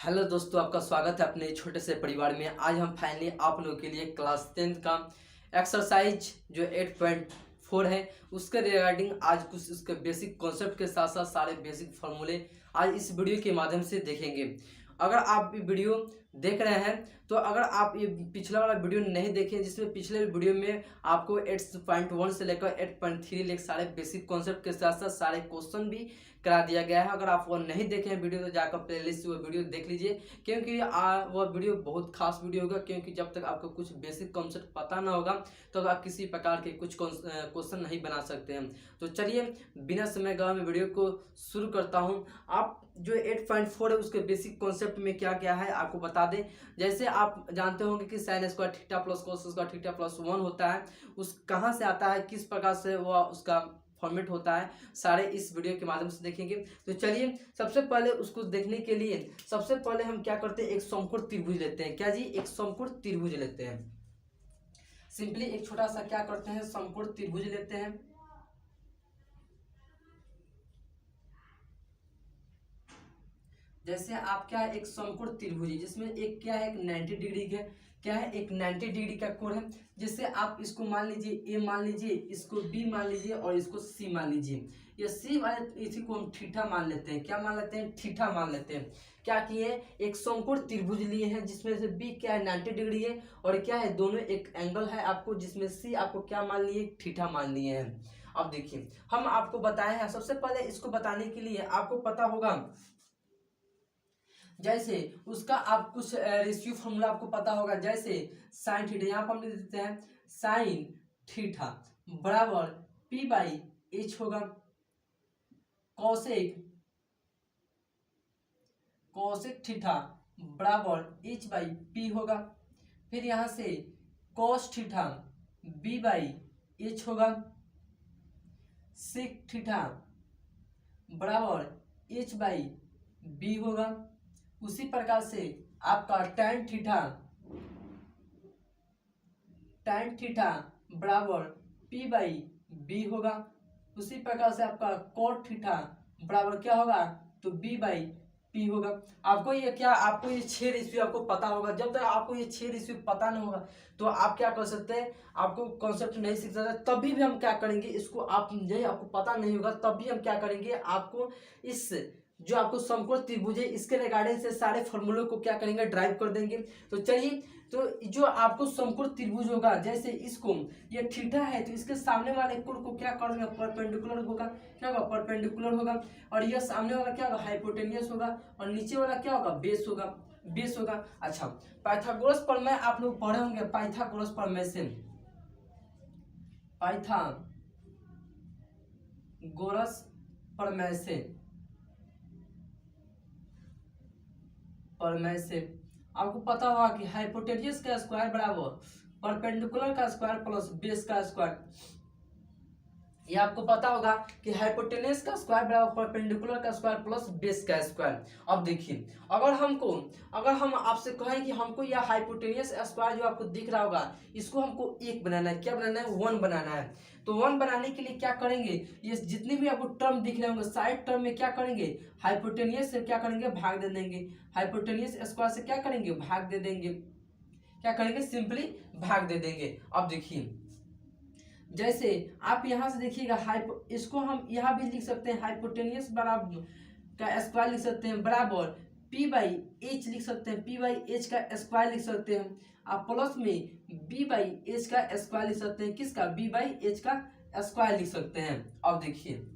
Hello दोस्तों, आपका स्वागत है अपने छोटे से परिवार में। आज हम फाइनली आप लोगों के लिए क्लास 10th का एक्सरसाइज जो 8.4 है उसके रिगार्डिंग आज कुछ उसके बेसिक कॉन्सेप्ट के साथ साथ सारे बेसिक फार्मूले आज इस वीडियो के माध्यम से देखेंगे। अगर आप ये वीडियो देख रहे हैं तो अगर आप ये पिछला वाला वीडियो नहीं देखे जिसमें पिछले वीडियो में आपको 8.1 से लेकर 8.3 लेकर सारे बेसिक कॉन्सेप्ट के साथ साथ सारे क्वेश्चन भी करा दिया गया है। अगर आप वो नहीं देखे हैं वीडियो तो जाकर प्लेलिस्ट से वो वीडियो देख लीजिए, क्योंकि वो वीडियो बहुत खास वीडियो होगा। क्योंकि जब तक आपको कुछ बेसिक कॉन्सेप्ट पता ना होगा तो आप किसी प्रकार के कुछ क्वेश्चन नहीं बना सकते हैं। तो चलिए बिना समय गवाए मैं वीडियो को शुरू करता हूँ। आप जो 8.4 है उसके बेसिक कॉन्सेप्ट में क्या क्या है आपको बता दें। जैसे आप जानते होंगे कि sign square theta plus cos square theta plus 1 होता है, उस कहाँ से आता है, किस प्रकार से वह उसका फॉर्मेट होता है, सारे इस वीडियो के माध्यम से देखेंगे। तो चलिए सबसे पहले उसको देखने के लिए सबसे पहले हम क्या करते हैं, एक समकोण त्रिभुज लेते हैं। क्या जी, एक समकोण त्रिभुज लेते हैं। सिंपली एक छोटा सा क्या करते हैं, समकोण त्रिभुज लेते हैं। जैसे आप क्या है, एक समकोण त्रिभुज जिसमें एक क्या है, एक 90 डिग्री का क्या है, एक 90 डिग्री का कोण है। जिससे आप इसको मान लीजिए ए मान लीजिए, इसको बी मान लीजिए और इसको सी मान लीजिए। ये सी वाले इसी को हम थीटा मान लेते हैं। क्या मान लेते हैं, थीटा मान लेते हैं। क्या किए, एक समकोण त्रिभुज लिए हैं जिसमें से बी क्या है 90 डिग्री है और क्या है दोनों एक एंगल है आपको, जिसमें सी आपको क्या मान लिए, थीटा मान लिए हैं। अब देखिए हम आपको बताए हैं, सबसे पहले इसको बताने के लिए आपको पता होगा जैसे उसका आप कुछ रेशियो फॉर्मूला आपको पता होगा। जैसे साइन थीटा, यहाँ पर हम लिख देते हैं साइन थीटा बराबर पी बाई एच होगा। कॉसेक कॉसेक थीटा बराबर एच बाई पी होगा। फिर यहाँ से cos theta b by h होगा। सेक थीटा बराबर एच बाई बी होगा। उसी प्रकार से आपका tan थीटा बराबर p बाई बी होगा। उसी प्रकार से आपका cot थीटा बराबर क्या होगा, तो b बाई पी होगा। आपको ये क्या, आपको ये 6 रेशियो आपको पता होगा। जब तक आपको ये 6 रेशियो पता नहीं होगा तो आप क्या कर सकते हैं, आपको कॉन्सेप्ट नहीं सीख सकते। तभी भी हम क्या करेंगे, इसको आप यही आपको पता नहीं होगा तभी हम क्या करेंगे, आपको इस जो आपको समकोण त्रिभुज है इसके रिगार्डिंग से सारे फॉर्मूलों को क्या करेंगे, ड्राइव कर देंगे। तो चलिए, तो जो आपको समकोण त्रिभुज होगा, जैसे इसको ये थीटा है तो इसके सामने वाले कोण को क्या करेंगे, परपेंडिकुलर होगा। क्या होगा, परपेंडिकुलर होगा। और ये सामने वाला क्या होगा, हाइपोटेनियस होगा। और नीचे वाला क्या होगा, बेस होगा, बेस होगा। अच्छा, पाइथागोरस प्रमेय आप लोग पढ़े होंगे। पाइथागोरस प्रमेय से पाइथागोरस प्रमेय से आपको पता होगा कि हाइपोटेनियस का स्क्वायर बराबर परपेंडिकुलर का स्क्वायर प्लस बेस का स्क्वायर। ये आपको पता होगा कि हाइपोटेनियस का स्क्वायर बराबर परपेंडिकुलर का स्क्वायर प्लस बेस का स्क्वायर। अब देखिए, अगर हम आपसे कहें कि हमको यह हाइपोटेनियस स्क्वायर जो आपको दिख रहा होगा इसको हमको एक बनाना है। क्या बनाना है, 1 बनाना है। तो 1 बनाने के लिए क्या करेंगे, ये जितनी भी आपको टर्म दिख रहे होंगे साइड टर्म में क्या करेंगे, हाइपोटेनियस से क्या करेंगे, भाग दे देंगे। हाइपोटेनियस स्क्वायर से क्या करेंगे, भाग दे देंगे। क्या करेंगे, सिंपली भाग दे देंगे। अब देखिए, जैसे आप यहाँ से देखिएगा इसको हम यहाँ भी लिख सकते हैं, हाइपोटेनियस बराबर का स्क्वायर लिख सकते हैं बराबर पी बाई एच लिख सकते हैं। पी बाई एच का स्क्वायर लिख सकते हैं। आप प्लस में बी बाई एच का स्क्वायर लिख सकते हैं। किसका, बी बाई एच का स्क्वायर लिख सकते हैं। अब देखिए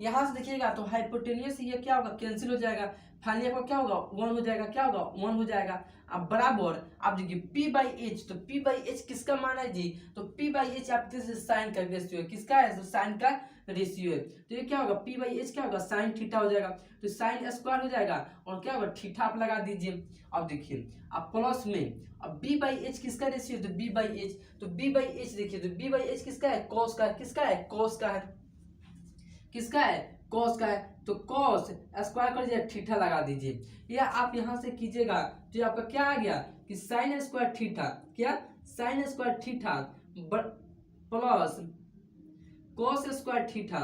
यहाँ से देखिएगा तो हाइपोटेनियस ये क्या होगा, कैंसिल हो जाएगा। फाइनली आपका क्या होगा, 1 हो जाएगा। क्या होगा, 1 हो जाएगा। अब बराबर आप देखिए पी बाई एच, तो पी बाई एच किसका मान है जी, तो पी बाई एच आपके साइन का रेशियो है। किसका है, तो साइन का रेशियो है। तो ये क्या होगा, पी बाई एच क्या होगा, साइन थीटा हो जाएगा। तो साइन स्क्वायर हो जाएगा और क्या होगा, थीटा आप लगा दीजिए। अब देखिए आप प्लस में अब बी बाई एच किसका रेशियो है, तो बी बाई एच। तो बी बाई एच देखिए, तो बी बाई एच किसका है, कॉस का है। किसका है, कॉस का है। किसका है, कॉस का है। तो कॉस स्क्वायर कर दीजिए, थीटा लगा दीजिए। या आप यहां से कीजिएगा तो आपका क्या आ गया कि साइन स्क्वायर थीटा, क्या sign square theta plus cos square theta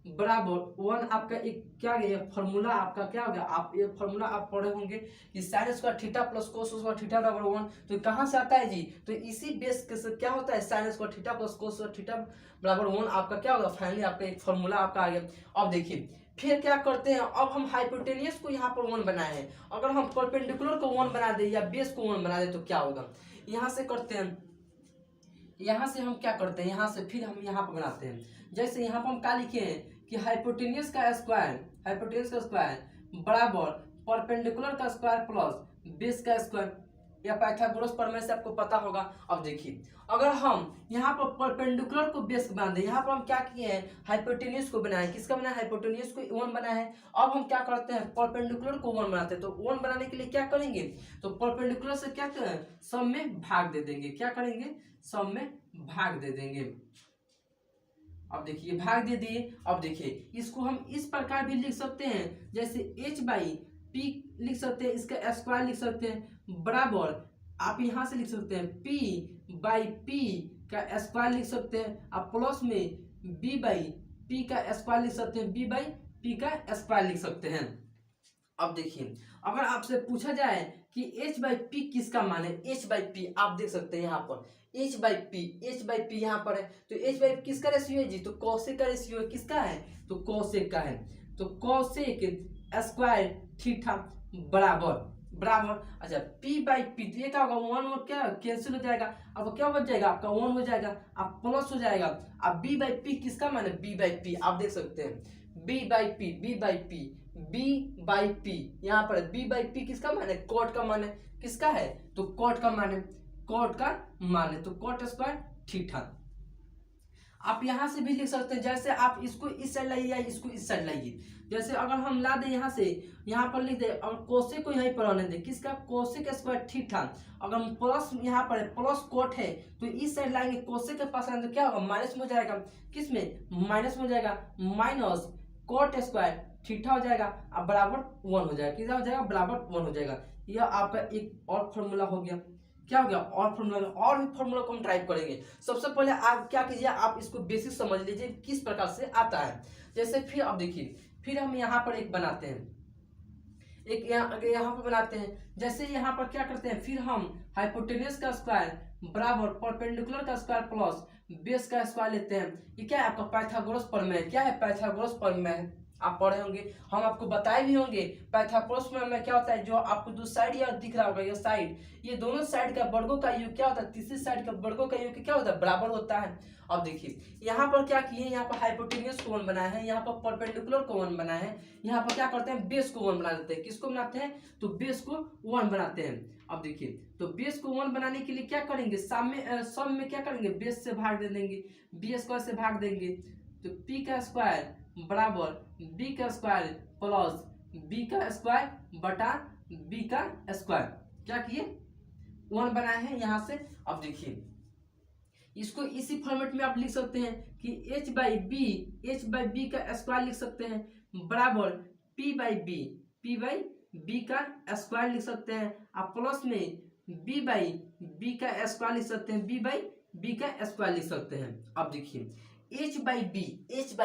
बराबर 1 आपका एक क्या गया फॉर्मूला आपका क्या हो गया, आप ये फॉर्मूला आप पढ़े होंगे कि sign square theta plus cos square theta बराबर 1। तो कहाँ से आता है जी, तो इसी बेस के से क्या होता है sign square theta plus cos square theta बराबर 1 आपका क्या होगा, फाइनली आपका एक फॉर्मूला आपका आ गया। अब देखिए फिर क्या करते हैं, अब हम हाइपोटेनियस को यहाँ पर 1 बनाए हैं, अगर हम परपेंडिकुलर को 1 बना दे या बेस को 1 बना दे तो क्या होगा, यहाँ से करते हैं, यहाँ से हम क्या करते हैं, यहाँ से फिर हम यहाँ पर बनाते हैं। जैसे यहाँ पर हम क्या लिखे हैं कि हाइपोटेनियस का स्क्वायर बराबर परपेंडिकुलर का स्क्वायर प्लस बेस का स्क्वायर, या पाइथागोरस प्रमेय से आपको पता होगा। अब देखिए अगर हम यहाँ पर परपेंडिकुलर को बेस बना दें, यहाँ पर हम क्या किए हैं हाइपोटेनियस को बनाए, किसका बनाया हाइपोटेनियस को 1 बनाया है। अब हम क्या करते हैं परपेंडिकुलर को 1 बनाते हैं, तो 1 बनाने के लिए क्या करेंगे, तो परपेंडिकुलर से क्या करें सब में भाग दे देंगे, क्या करेंगे सब में भाग दे देंगे। अब देखिए भाग दे दिए। अब देखिए इसको हम इस प्रकार भी लिख सकते हैं, जैसे h बाई पी लिख सकते हैं, इसका स्क्वायर लिख सकते हैं बराबर आप यहाँ से लिख सकते हैं p बाई पी का स्क्वायर लिख सकते हैं, आप प्लस में b बाई पी का स्क्वायर लिख सकते हैं, b बाई पी का स्क्वायर लिख सकते हैं। अब देखिए अगर आपसे पूछा जाए कि h बाई पी किसका मान है, h बाई पी आप देख सकते हैं यहाँ पर h बाई पी यहाँ पर है, तो h बाई किसका रेशियो है जी, तो कॉसेक का रेशियो है, किसका है तो कॉसेक का है, तो कॉसेक स्क्वायर थीटा बराबर अच्छा p बाई पी, तो ये क्या होगा 1 और क्या कैंसिल हो जाएगा, अब क्या बच जाएगा आपका 1 हो जाएगा, अब प्लस हो जाएगा। अब b बाई पी किसका मान है, b बाई पी आप देख सकते हैं b बाई पी यहाँ पर b बाई पी किसका मान है, कॉट का मान है, किसका है तो कॉट का मान है, तो कॉट स्क्वायर थीटा। आप यहाँ से भी लिख सकते हैं, जैसे आप इसको इस साइड लाइए या इसको इस साइड लाइए, जैसे अगर हम ला दें यहाँ से यहाँ पर लिख दे और कोसेक को यहीं पर आने दें, किसका कोसेक स्क्वायर थीटा, अगर हम प्लस यहाँ पर प्लस कोट है तो इस साइड लाएंगे कोसेक के पास आएंगे तो क्या होगा माइनस में हो जाएगा, किसमें माइनस में हो जाएगा, माइनस कोट स्क्वायर थीटा हो जाएगा अब बराबर 1 हो जाएगा, कितना हो जाएगा बराबर 1 हो जाएगा। यह आपका एक और फॉर्मूला हो गया, क्या हो गया और फॉर्मूला, और भी फॉर्मूला को हम टाइप करेंगे। सबसे पहले आप क्या कीजिए, आप इसको बेसिक समझ लीजिए किस प्रकार से आता है। जैसे फिर अब देखिए फिर हम यहाँ पर एक बनाते हैं, एक यहाँ पर बनाते हैं, जैसे यहाँ पर क्या करते हैं फिर हम हाइपोटेनियस का स्क्वायर बराबर परपेंडिकुलर का स्क्वायर प्लस बेस का स्क्वायर लेते हैं। ये क्या है आपका पाइथागोरस प्रमेय, क्या है पाइथागोरस प्रमेय आप पढ़े होंगे, हम आपको बताए भी होंगे पाइथागोरस प्रमेय क्या होता है। जो आपको जो साइड यहाँ दिख रहा होगा ये साइड, ये दोनों साइड का वर्गों का योग क्या होता है, तीसरी साइड का वर्गों का योग क्या होता है बराबर होता है। अब देखिए यहाँ पर क्या किए, यहाँ पर हाइपोटेनियस को 1 बनाया है, यहाँ पर परपेंडिकुलर को 1 बनाया है, यहाँ पर क्या करते हैं बेस को 1 बना देते हैं, किसको बनाते हैं तो बेस को 1 बनाते हैं। अब देखिए तो बेस को 1 बनाने के लिए क्या करेंगे, सब में क्या करेंगे बेस से भाग दे देंगे, बी स्क्वायर से भाग देंगे, तो पी का स्क्वायर बराबर बी का स्क्वायर प्लस बी का स्क्वायर बटा बी का स्क्वायर, क्या किए 1 बनाए हैं यहाँ से। अब देखिए इसको इसी फॉर्मेट में आप लिख सकते हैं कि h बाई बी का स्क्वायर लिख सकते हैं बराबर p बाई बी का स्क्वायर लिख सकते हैं, आप प्लस में b बाई बी का स्क्वायर लिख सकते हैं, b बाई बी का स्क्वायर लिख सकते हैं। अब देखिए h बाई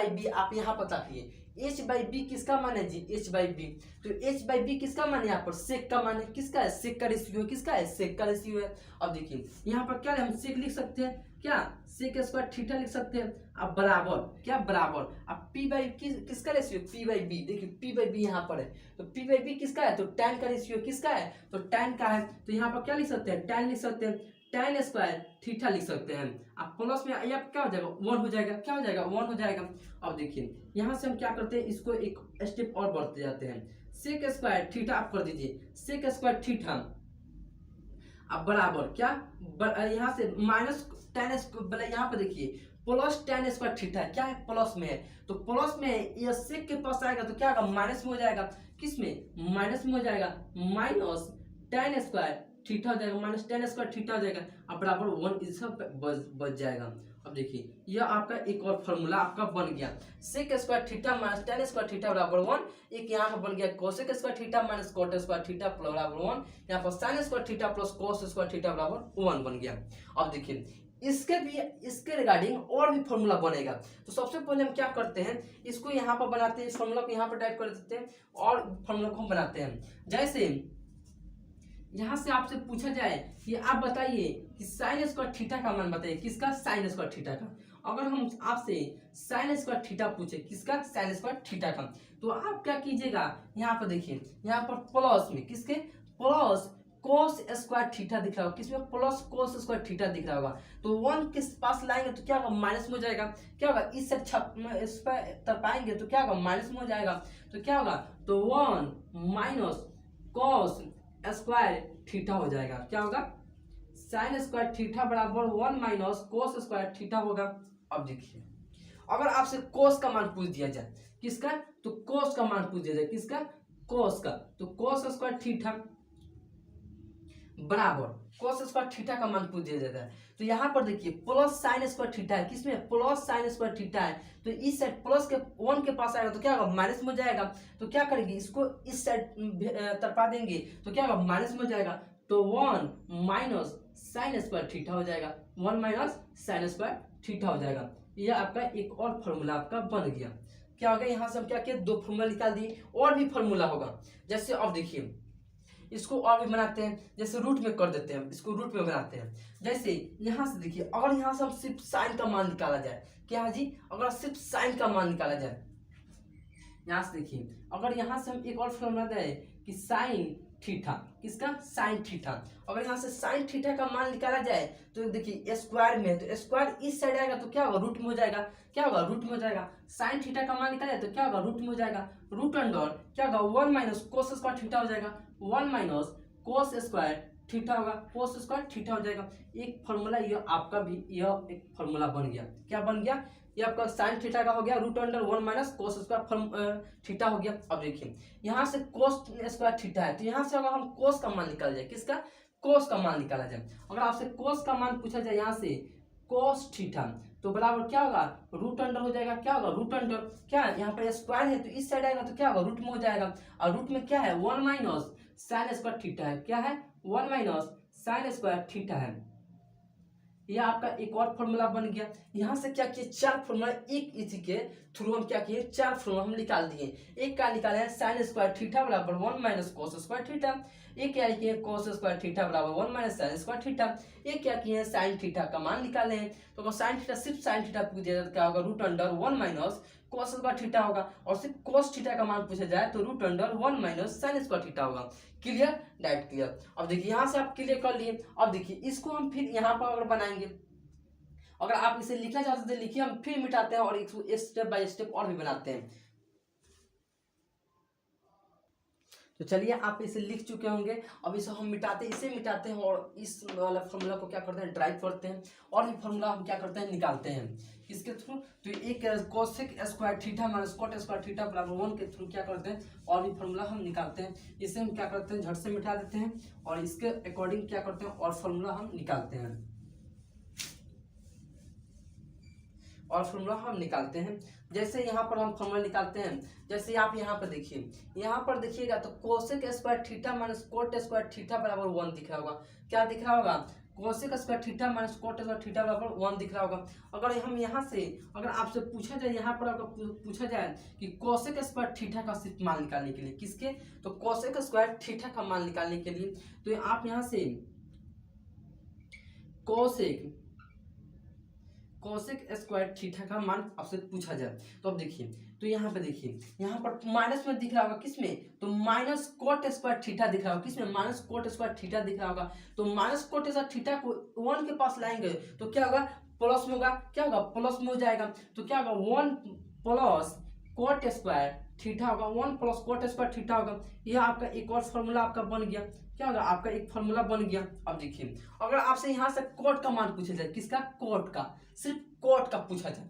बी आप यहाँ पता किए h बाई बी किसका मान है जी, h बाई बी, तो h बाई बी किसका मान है, यहाँ पर सेक का मान है, किसका है सेक का रेशियो है, किसका है सेक का रेशियो है। अब देखिए यहाँ पर क्या हम सेक लिख सकते हैं, क्या सेक स्क्वायर थीटा लिख सकते हैं, अब बराबर क्या बराबर अब p बाई किसका रेशियो p बाई बी, देखिए p बाई बी यहाँ पर है, तो p बाई बी किसका है तो tan का रेशियो किसका है तो tan का है, तो यहाँ पर क्या लिख सकते हैं tan लिख सकते हैं, tan स्क्वायर थीटा लिख सकते हैं, अब प्लस में यहाँ क्या हो जाएगा 1 हो जाएगा, क्या हो जाएगा 1 हो जाएगा। अब देखिए यहाँ से हम क्या करते हैं, इसको एक स्टेप और बढ़ते जाते हैं, सेक स्क्वायर थीटा आप कर दीजिए, सेक स्क्वायर थीटा अब बराबर क्या यहाँ से माइनस tan यहाँ पर देखिए प्लस tan स्क्वायर थीटा क्या है प्लस में है, तो प्लस में ये सेक के पास आएगा तो क्या होगा माइनस में हो जाएगा, किस में माइनस में हो जाएगा, माइनस tan स्क्वायर थीटा हो जाएगा, माइनस tan स्क्वायर थीटा हो जाएगा, अब बराबर 1 इसका बच जाएगा। अब देखिए यह आपका एक और फॉर्मूला आपका बन गया, sec square theta minus tan square theta बराबर 1, एक यहाँ पर बन गया cosec square theta minus cot square theta बराबर 1, यहाँ पर sine square theta plus cos square theta बराबर 1 बन गया। अब देखिए इसके रिगार्डिंग और भी फॉर्मूला बनेगा। तो सबसे पहले हम क्या करते हैं, इसको यहाँ पर बनाते हैं, इस फॉर्मूला को यहाँ पर टाइप कर देते हैं और फॉर्मूला को हम बनाते हैं। जैसे यहाँ से आपसे पूछा जाए कि आप बताइए कि साइन स्क्वायर थीटा का मान बताइए, किसका, साइन स्क्वायर थीटा का। अगर हम आपसे साइन स्क्वायर थीटा पूछे, किसका, साइन स्क्वायर थीटा का, तो आप क्या कीजिएगा, यहाँ पर देखिए, यहाँ पर प्लस में किसके, प्लस कोस स्क्वायर थीटा दिख रहा होगा, किसमें, प्लस कोस स्क्वायर थीटा दिख रहा होगा। तो 1 के पास लाएंगे तो क्या होगा, माइनस में हो जाएगा, क्या होगा, इस पर तरपाएंगे तो क्या होगा, माइनस में हो जाएगा, तो क्या होगा, तो 1 माइनस कोस स्क्वायर थीटा हो जाएगा। क्या होगा, साइन स्क्वायर थीटा बराबर 1 माइनस कोस स्क्वायर थीटा होगा। अब देखिए, अगर आपसे कोस का मान पूछ दिया जाए, किसका, तो कोस का मान पूछ दिया जाए, किसका, कोस का, तो कोस स्क्वायर थीटा बराबर कोस स्क्वायर थीटा का मान पूछ दिया जाता है। तो यहाँ पर देखिए प्लस साइन स्क्वायर थीटा है, किसमें, प्लस साइन स्क्वायर थीटा है, तो इस साइड प्लस के 1 के पास आएगा तो क्या होगा, माइनस में हो जाएगा। तो क्या करेंगे, इसको इस साइड तरपा देंगे तो क्या होगा, माइनस में हो जाएगा, तो 1 माइनस साइन स्क्वायर थीटा हो जाएगा, 1 माइनस साइन स्क्वायर थीटा हो जाएगा। यह आपका एक और फॉर्मूला आपका बन गया। क्या हो गया, यहाँ से हम क्या किए, 2 फॉर्मूला निकाल दिए, और भी फॉर्मूला होगा। जैसे अब देखिए, इसको और भी बनाते हैं, जैसे रूट में कर देते हैं, इसको रूट में बनाते हैं। जैसे यहाँ से देखिए, अगर यहाँ से हम सिर्फ साइन का मान निकाला जाए, क्या जी, अगर सिर्फ साइन का मान निकाला जाए, यहाँ से देखिए, अगर यहाँ से हम एक और फॉर्मूला दें कि साइन थीटा, किसका, साइन थीटा, अगर यहाँ से साइन थीटा का मान निकाला जाए तो देखिए स्क्वायर में है, तो स्क्वायर इस साइड आएगा तो क्या होगा, रूट में हो जाएगा, क्या होगा, रूट में हो जाएगा। साइन थीटा का मान निकाला जाए तो क्या होगा, रूट में हो जाएगा, रूट अंडर क्या होगा, 1 माइनस कोस स्क्वायर थीटा हो जाएगा, 1 माइनस कोस स्क्वायर थीटा होगा, कोस स्क्वायर थीटा हो जाएगा। एक फॉर्मूला ये आपका भी, यह एक फॉर्मूला बन गया। क्या बन गया, ये आपका साइन थीटा का हो गया, root under 1 minus cos square theta हो गया। अब देखिए, यहाँ से कोस स्क्वायर थीटा है, तो यहाँ से अगर हम कोस का मान निकाल जाए, किसका, कोस का मान निकाला जाए, अगर आपसे कोस का मान पूछा जाए यहाँ से कोस थीटा, तो बराबर क्या होगा, रूट अंडर हो जाएगा, क्या होगा, रूट अंडर, क्या यहाँ पर स्क्वायर है तो इस साइड आएगा तो क्या होगा, रूट में हो जाएगा, और रूट में क्या है, 1 माइनस साइन स्क्वायर थीटा है, क्या है, 1 माइनस साइन स्क्वायर थीटा है। यह आपका एक और फॉर्मूला बन गया। यहाँ से क्या किए, 4 फॉर्मूला एक इसी के थ्रू हम क्या किए, 4 फॉर्मूला हम निकाल दिए। एक का निकाले हैं साइन स्क्वायर थीटा बराबर 1 माइनस कोस स्क्वायर थीटा, एक क्या किए, कोस स्क्वायर थीटा बराबर 1 माइनस साइन स्क्वायर थीटा, एक क्या किए, साइन थीटा का मान निकाले हैं। तो अगर साइन थीटा, सिर्फ साइन थीटा पूछ दिया जाए तो क्या होगा, root under 1 minus cos square theta होगा, और सिर्फ कोस थीटा का मान पूछा जाए तो root under 1 minus sine square theta होगा। क्लियर, डाइट क्लियर। अब देखिए, यहाँ से आप क्लियर कर लिए। अब देखिए, इसको हम फिर यहाँ पर अगर बनाएंगे, अगर आप इसे लिखना चाहते हैं तो लिखिए, हम फिर मिटाते हैं और एक स्टेप बाय स्टेप और भी बनाते हैं। तो चलिए, आप इसे लिख चुके होंगे, अब इसे हम इसे मिटाते हैं और इस वाला फॉर्मूला को क्या करते हैं, ड्राइव करते हैं, और भी फॉर्मूला हम क्या करते हैं, निकालते हैं। किसके थ्रू, तो एक cosec square theta minus cot square theta बराबर 1 के थ्रू क्या करते हैं, और भी फॉर्मूला हम निकालते हैं। इसे हम क्या करते हैं, झट से मिटा देते हैं और इसके अकॉर्डिंग क्या करते हैं, और फॉर्मूला हम निकालते हैं, और फॉर्मूला हम निकालते हैं। जैसे यहाँ पर हम फॉर्मूला निकालते हैं, जैसे आप यहाँ पर देखिए, यहाँ पर देखिएगा तो cosec square theta minus cot square theta बराबर 1 दिख रहा होगा। क्या दिख रहा होगा, cosec square theta minus cot square theta बराबर 1 दिख रहा होगा। अगर हम यहाँ से, अगर आपसे पूछा जाए, यहाँ पर अगर पूछा जाए कि कोसेक स्क्वायर थीटा का सिर्फ मान निकालने के लिए, किसके, तो कोसेक स्क्वायर थीटा का मान निकालने के लिए, तो आप यहाँ से कोसेक स्क्वायर थीटा का मान आपसे पूछा जाए, तो अब देखिए, तो यहाँ पे देखिए, यहाँ पर माइनस में दिख रहा होगा, किसमें, तो माइनस कोट स्क्वायर थीटा दिख रहा होगा, किसमें, माइनस कोट स्क्वायर थीटा दिख रहा होगा। तो माइनस कोट स्क्वायर थीटा को 1 के पास लाएंगे तो क्या होगा, प्लस में होगा, क्या होगा, प्लस में हो जाएगा, तो क्या होगा, 1 प्लस कोट स्क्वायर थीटा होगा, 1 प्लस कोट स्क्वायर थीटा होगा। यह आपका एक और फॉर्मूला आपका बन गया। क्या होगा, आपका एक फॉर्मूला बन गया। अब देखिए, अगर आपसे यहाँ से कोट का मान पूछा जाए, किसका, कोट का, सिर्फ कोट का पूछा जाए।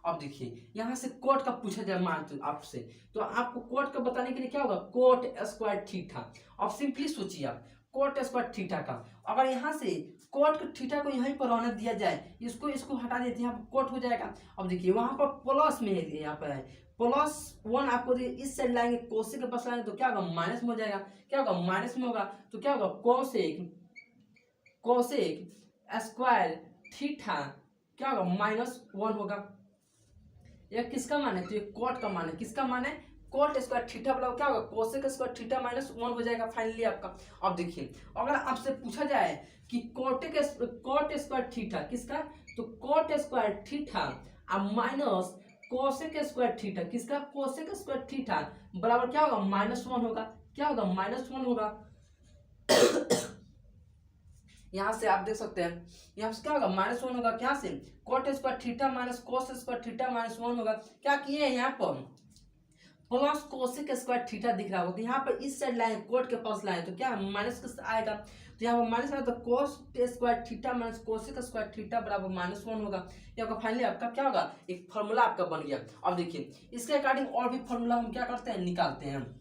अब देखिए, यहाँ से कोट का पूछा जाए मान तो आपसे, तो आपको कोट का बताने के लिए क्या होगा, कोट स्क्वायर थीटा। अब सिंपली सोचिए आप, कोट स्क्वायर थीटा का, अगर यहाँ से कोट थीटा को यहीं पर रहने दिया जाए, इसको हटा देते हैं, यहाँ पर कोट हो जाएगा। अब देखिए, वहां पर प्लस में है, यहाँ पर है +1, आपको इस साइड लाएंगे, कोसेक के पास लाएंगे तो क्या होगा, माइनस में हो जाएगा। क्या होगा, माइनस में होगा, तो क्या होगा, कोसेक स्क्वायर थीटा क्या होगा -1 होगा। यह किसका मान है, तो ये कॉट का मान है। किसका मान है, कॉट स्क्वायर थीटा बराबर क्या होगा, कोसेक स्क्वायर थीटा -1 हो जाएगा फाइनली आपका। अब देखिए अगर आपसे पूछा जाए कि कॉट स्क्वायर थीटा किसका, तो कॉट स्क्वायर थीटा अब माइनस कोसेक स्क्वायर थीटा किसका, कोसेक स्क्वायर थीटा बराबर क्या होगा -1 होगा। क्या होगा -1 होगा। यहाँ से आप देख सकते हैं, यहाँ से क्या होगा -1 होगा। क्या से, cot square theta minus cos square theta -1 होगा। क्या किए हैं यहाँ पर प्लस कोसेक स्क्वायर थीटा दिख रहा होगा, तो यहाँ पर इस साइड लाए कोट के पास लाए तो क्या माइनस आएगा, तो यहाँ पर माइनस आएगा तो कोस square theta minus cosec square theta बराबर -1 होगा। ये आपका फाइनली आपका क्या होगा, एक फॉर्मूला आपका बन गया। अब देखिए इसके अकॉर्डिंग और भी फॉर्मूला हम क्या करते हैं, निकालते हैं।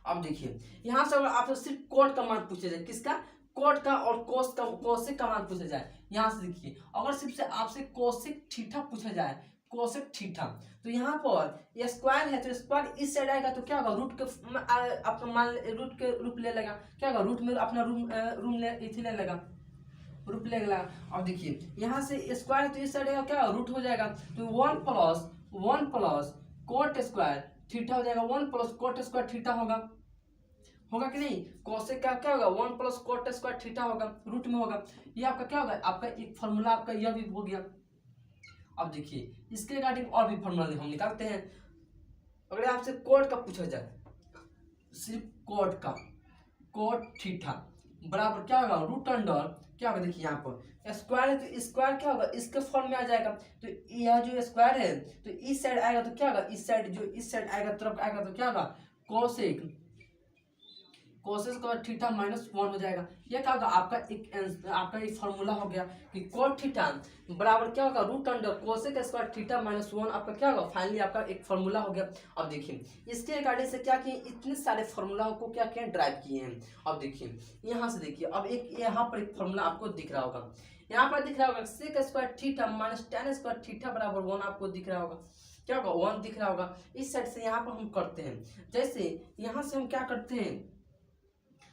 अब देखिए यहाँ से अगर आपसे सिर्फ कोट का मान पूछे जाए, किसका, कोट का और कोसेक का मान पूछा जाए, यहाँ से देखिए अगर सिर्फ से आपसे कोसेक थीटा पूछा जाए, कोसेक थीटा, तो यहाँ पर ये स्क्वायर है तो स्क्वायर इस साइड आएगा तो क्या होगा रूट के अपना मान रूट के रूप ले लेगा। क्या होगा रूट में अपना रूम ले लेगा, रूप ले लेगा। अब देखिए यहाँ से स्क्वायर है तो इस साइड क्या रूट हो जाएगा, तो 1 प्लस कोट स्क्वायर थीटा हो जाएगा, 1 प्लस कोट स्क्वायर थीटा होगा कि नहीं। कोसेक का क्या होगा 1 प्लस कोट स्क्वायर थीटा होगा, रूट में होगा। ये आपका क्या होगा, आपका एक फॉर्मूला आपका यह भी हो गया। अब देखिए इसके रिगार्डिंग और भी फॉर्मूला हम निकालते हैं। अगर आपसे कोट का पूछा जाए, सिर्फ कोट का, कोट थीटा बराबर क्या होगा रूट अंडर क्या होगा, देखिए यहाँ पर स्क्वायर है तो स्क्वायर क्या होगा इसके फॉर्म में आ जाएगा, तो यह जो स्क्वायर है तो इस साइड आएगा तो क्या होगा, इस साइड जो इस साइड आएगा तरफ आएगा तो क्या होगा कोसेक स्क्वायर थीटा -1 हो जाएगा। यह क्या होगा आपका एक फॉर्मूला हो गया कि कोट थीटा बराबर क्या होगा root under cosec square theta -1 आपका क्या होगा फाइनली आपका एक फॉर्मूला हो गया। अब देखिए इसके अकॉर्डिंग से क्या किए, इतने सारे फॉर्मूला को क्या किए ड्राइव किए हैं। अब देखिए यहाँ से देखिए अब एक यहाँ पर एक फॉर्मूला आपको दिख रहा होगा, यहाँ पर दिख रहा होगा sec square theta -tan square theta बराबर 1 आपको दिख रहा होगा। क्या होगा 1 दिख रहा होगा। इस साइड से यहाँ पर हम करते हैं, जैसे यहाँ से हम क्या करते हैं,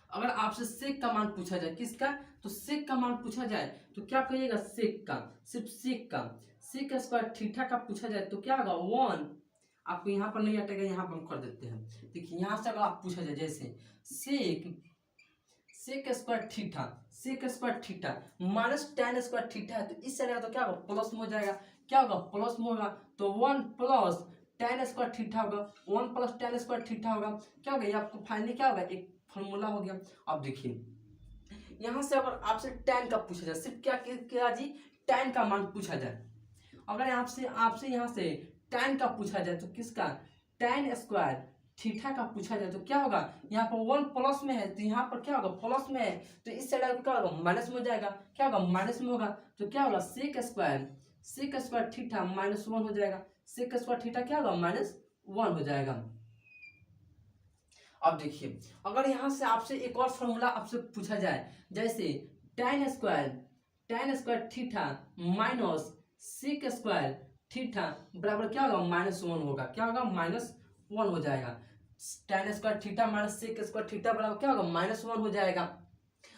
अगर आपसे सेक का मान पूछा जाए, किसका, तो सेक का मान पूछा जाए तो क्या कहिएगा, सेक का, सिर्फ सेक स्क्वायर थीटा का पूछा जाए तो क्या होगा 1। आपको यहाँ पर नहीं हटेगा, यहाँ पर हम कर देते हैं। देखिए यहाँ से अगर आप पूछा जाए जैसे sec square theta -tan square theta है तो इस साइड तो क्या होगा प्लस में हो जाएगा। क्या होगा प्लस में होगा तो 1 प्लस tan स्क्वायर थीटा होगा, 1 प्लस tan स्क्वायर थीटा होगा। क्या होगा ये आपको फाइनली क्या होगा एक फॉर्मूला हो गया। अब देखिए यहाँ से अगर आपसे tan का पूछा जाए, सिर्फ क्या जी tan का मान पूछा जाए, अगर आपसे यहाँ से tan का पूछा जाए तो किसका tan स्क्वायर थीटा का पूछा जाए तो क्या होगा, यहाँ पर 1 प्लस में है तो यहाँ पर क्या होगा प्लस में है तो इस साइड क्या होगा माइनस में हो जाएगा। क्या होगा माइनस में होगा तो क्या होगा सेक स्क्वायर थीटा -1 हो जाएगा। सेक स्क्वायर थीटा क्या होगा -1 हो जाएगा। अब देखिए अगर यहाँ से आपसे एक और फॉर्मूला आपसे पूछा जाए, जैसे tan square theta minus sec square theta बराबर क्या होगा -1 होगा। क्या होगा -1 हो जाएगा। tan square theta minus sec square theta बराबर क्या होगा -1 हो जाएगा।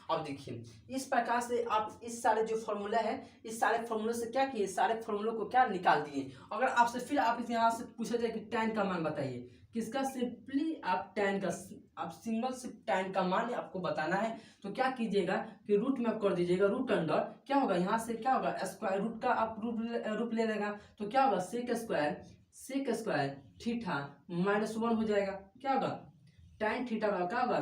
अब देखिए इस प्रकार से आप इस सारे जो फॉर्मूला है, इस सारे फॉर्मूले से क्या किए, सारे फॉर्मूलों को क्या निकाल दिए। अगर आपसे फिर आप यहाँ से पूछा जाए कि tan का मान बताइए, किसका, सिंपली आप tan का आप सिंगल सिर्फ tan का मान आपको बताना है तो क्या कीजिएगा कि रूट में आप कर दीजिएगा रूट अंडर क्या होगा, यहाँ से क्या होगा स्क्वायर रूट का आप रूप ले लेगा तो क्या होगा सेक स्क्वायर थीटा -1 हो जाएगा। क्या होगा tan थीटा का क्या होगा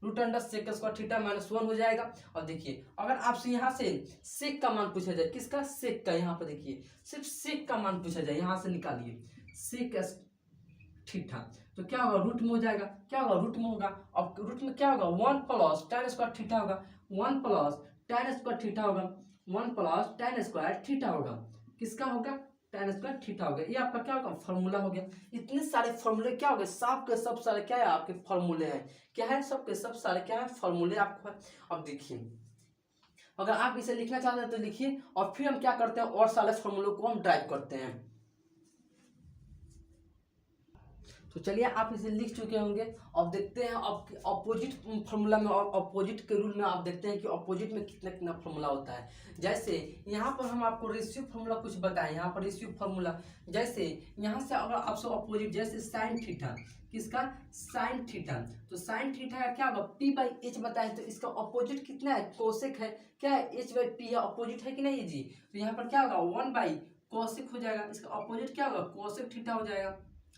root under sec square theta -1 हो जाएगा। और देखिए अगर आपसे यहाँ से सेक का मान पूछा जाए, किसका, सेक का, यहाँ पर देखिए सिर्फ सेक का मान पूछा जाए, यहाँ से निकालिए सेक थीटा तो क्या होगा रूट में हो जाएगा। क्या होगा रूट में होगा। अब रूट में क्या होगा 1 प्लस tan स्क्वायर थीटा होगा, 1 प्लस tan स्क्वायर थीटा होगा, 1 प्लस tan स्क्वायर थीटा होगा। किसका होगा tan स्क्वायर थीटा होगा। ये आपका क्या होगा फॉर्मूला हो गया। इतने सारे फॉर्मूले क्या हो गए, सब के सब सारे क्या है आपके फॉर्मूले हैं। क्या है सब के सब सारे क्या है फॉर्मूले आपको है। अब देखिए अगर आप इसे लिखना चाहते हैं तो लिखिए और फिर हम क्या करते हैं और सारे फॉर्मूलों को हम ड्राइव करते हैं। तो चलिए आप इसे लिख चुके होंगे। अब देखते हैं अब अपोजिट फॉर्मूला में और अपोजिट के रूल में आप देखते हैं कि अपोजिट में कितना कितना फॉर्मूला होता है। जैसे यहाँ पर हम आपको रेशियो फॉर्मूला कुछ बताएं, यहाँ पर रेशियो फॉर्मूला जैसे यहाँ से अगर आपसे अपोजिट जैसे साइन थीटा, किसका साइन थीटा, तो साइन थीटा का क्या होगा पी बाई एच बताए, तो इसका अपोजिट कितना है कोसेक है, क्या है एच बाई पी है, अपोजिट है कि नहीं जी। तो यहाँ पर क्या होगा 1 बाई कोसेक हो जाएगा, इसका अपोजिट क्या होगा कोसेक थीटा हो जाएगा।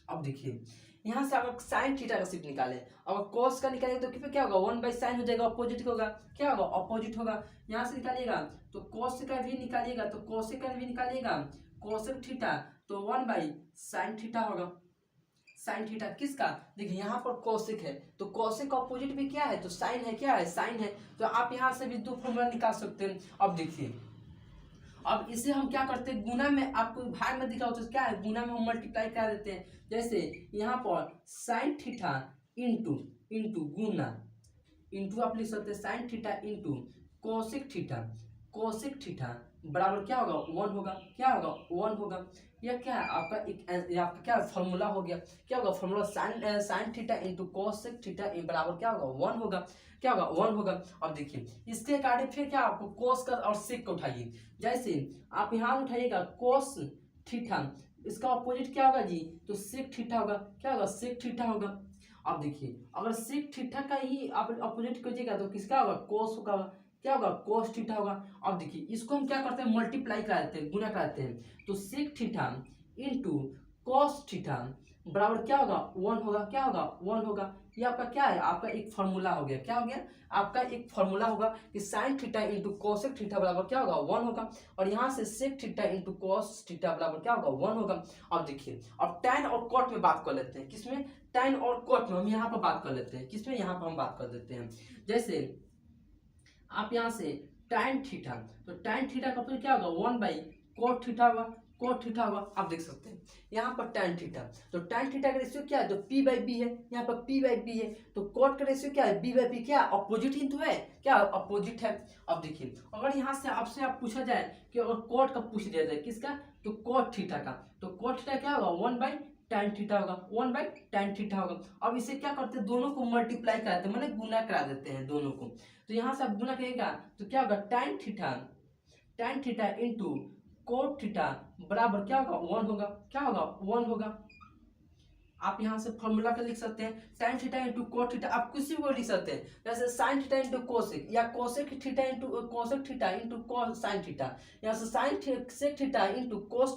अब देखिए यहाँ से अगर साइन थीटा का सिर्फ निकाले, अगर कोस का निकालेंगे तो कितना क्या होगा 1 बाई साइन हो जाएगा, अपोजिट होगा क्या होगा अपोजिट होगा। यहाँ से निकालिएगा तो कोस का भी निकालिएगा, तो कोसेक का भी निकालिएगा कोसेक थीटा, तो 1 बाई साइन थीटा होगा। साइन थीटा किसका, देखिए यहाँ पर कोसेक है तो कोसेक का अपोजिट भी क्या है, तो साइन है, क्या है साइन है, तो आप यहाँ से भी दो फॉर्मूला निकाल सकते हैं। अब देखिए अब इसे हम क्या करते हैं गुना में, आपको भाग में दिखा हो तो क्या है गुना में हम मल्टीप्लाई कर देते हैं। जैसे यहाँ पर साइन थीटा इंटू इंटू गुना इंटू आप लिख सकते हैं sine theta into cosec theta, cosec theta बराबर क्या होगा 1 होगा, क्या होगा 1 होगा। यह क्या है आपका एक आपका क्या फॉर्मूला हो गया, क्या होगा formula sine theta into cosec theta बराबर क्या होगा 1 होगा, क्या होगा 1 होगा। अब देखिए इसके अकॉर्डिंग फिर क्या आपको कोस का और सेक का उठाइए। जैसे आप यहाँ उठाइएगा कोस थीटा, इसका अपोजिट क्या होगा जी, तो सेक थीटा होगा, क्या होगा सेक थीटा होगा। अब देखिए अगर सेक थीटा का ही आप अपोजिट कीजिएगा तो किसका होगा कोस होगा, क्या होगा कोस थीटा होगा। अब देखिए इसको हम क्या करते हैं मल्टीप्लाई करा देते हैं, गुना कराते हैं, तो sec theta into cos theta बराबर क्या होगा 1 होगा, क्या होगा 1 होगा। ये आपका क्या है आपका एक फार्मूला हो गया, क्या हो गया आपका एक फार्मूला होगा कि sine theta into cosec theta बराबर क्या होगा 1 होगा, और यहाँ से sec theta into cos theta बराबर क्या होगा 1 होगा। अब देखिए अब टैन और कॉट में बात कर लेते हैं, किसमें टैन और कॉट में हम यहाँ पर बात कर लेते हैं, किसमें यहाँ पर हम बात कर देते हैं। जैसे आप यहाँ से टैन थीटा, तो टैन थीटा का क्या होगा 1 बाई कोट थीटा होगा, कोट थीटा होगा। आप देख सकते हैं यहाँ पर टैन थीटा, तो टैन थीटा का रेशियो क्या है, तो पी बाई बी है, यहाँ पर पी बाई बी है, तो कोट का रेशियो क्या है बी बाई बी, क्या अपोजिट ही तो है, क्या अपोजिट है। अब देखिए अगर यहाँ से आपसे आप पूछा जाए कि अगर कोट का पूछ दिया जाए किसका, तो कोट थीटा का, तो कोट थीटा क्या होगा 1 बाई टैन थीटा होगा, 1 बाई टैन थीटा होगा। अब इसे क्या करते हैं दोनों को मल्टीप्लाई कराते हैं, मतलब गुना करा देते हैं दोनों को। तो यहाँ से आप गुना करिएगा तो क्या होगा tan theta into cot theta बराबर क्या होगा 1 होगा, क्या होगा 1 होगा। आप यहाँ से फॉर्मूला का लिख सकते हैं tan theta into cot theta, आप किसी को लिख सकते हैं जैसे साइन थीटा इंटू कोसेक, या cosec theta into cosec theta into sine theta, यहाँ से sine sec theta into cos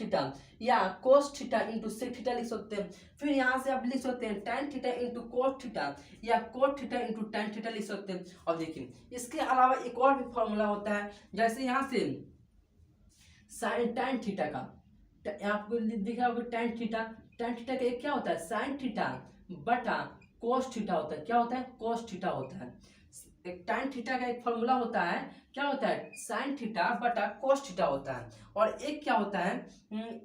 theta, या cos theta into sec theta लिख सकते हैं। फिर यहाँ से आप लिख सकते हैं tan theta into cot theta, या cot theta into tan theta लिख सकते हैं। और देखिए इसके अलावा एक और भी फॉर्मूला होता है, जैसे यहाँ से साइन टैन थीटा का, आपको दिखा होगा टैन थीटा, टैन थीटा का एक क्या होता है साइन थीटा बटा कोस थीटा होता है, क्या होता है कोस थीटा होता है। एक टैन थीटा का एक फॉर्मूला होता है, क्या होता है साइन थीटा बटा कोस थीटा होता है, और एक क्या होता है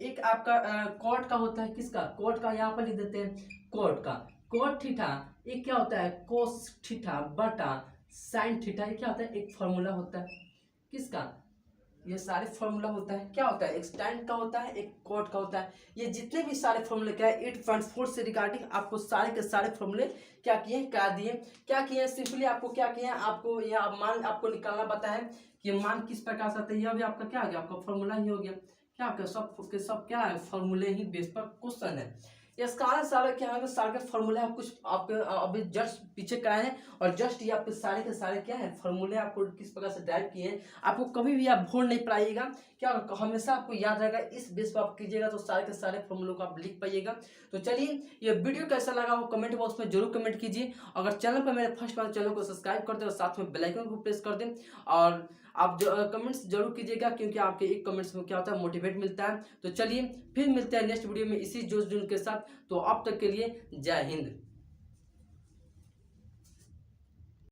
एक आपका कोट का होता है, किसका कोट का, यहाँ पर लिख देते हैं कोट का, कोट थीटा। एक क्या होता है कोस थीटा बटा साइन थीटा, ये क्या होता है एक फॉर्मूला होता है, किसका ये सारे फॉर्मूला होता है, क्या होता है एक टैन का होता है एक कोट का होता है। ये जितने भी सारे फॉर्मूले क्या है 8.4 से रिगार्डिंग आपको सारे के सारे फॉर्मूले क्या किए करा दिए, क्या किए सिंपली आपको क्या किए आपको यह मान आपको निकालना बताया है कि मान किस प्रकार से आता है, यह भी आपका क्या आ गया आपका फॉर्मूला ही हो गया, क्या आपका सब क्या है फॉर्मूले ही बेस पर क्वेश्चन है। ये सारे क्या है सारे के फॉर्मूले आप कुछ आपके अभी जस्ट पीछे कराए हैं, और जस्ट ये आपके सारे के सारे क्या है फॉर्मूले आपको किस प्रकार से ड्राइव किए हैं, आपको कभी भी आप भूल नहीं पाइएगा, क्या हमेशा आपको याद रहेगा, इस बेस पर आप कीजिएगा तो सारे के सारे फॉर्मूलों को आप लिख पाइएगा। तो चलिए ये वीडियो कैसा लगा वो कमेंट बॉक्स में जरूर कमेंट कीजिए। अगर चैनल पर मेरे फर्स्ट बार चैनल को सब्सक्राइब कर दें और साथ में बेल आइकन को प्रेस कर दें, और आप कमेंट्स जरूर कीजिएगा क्योंकि आपके एक कमेंट्स में क्या होता है मोटिवेट मिलता है। तो चलिए फिर मिलते हैं नेक्स्ट वीडियो में इसी जोश जुनून के साथ, तो अब तक के लिए जय हिंद।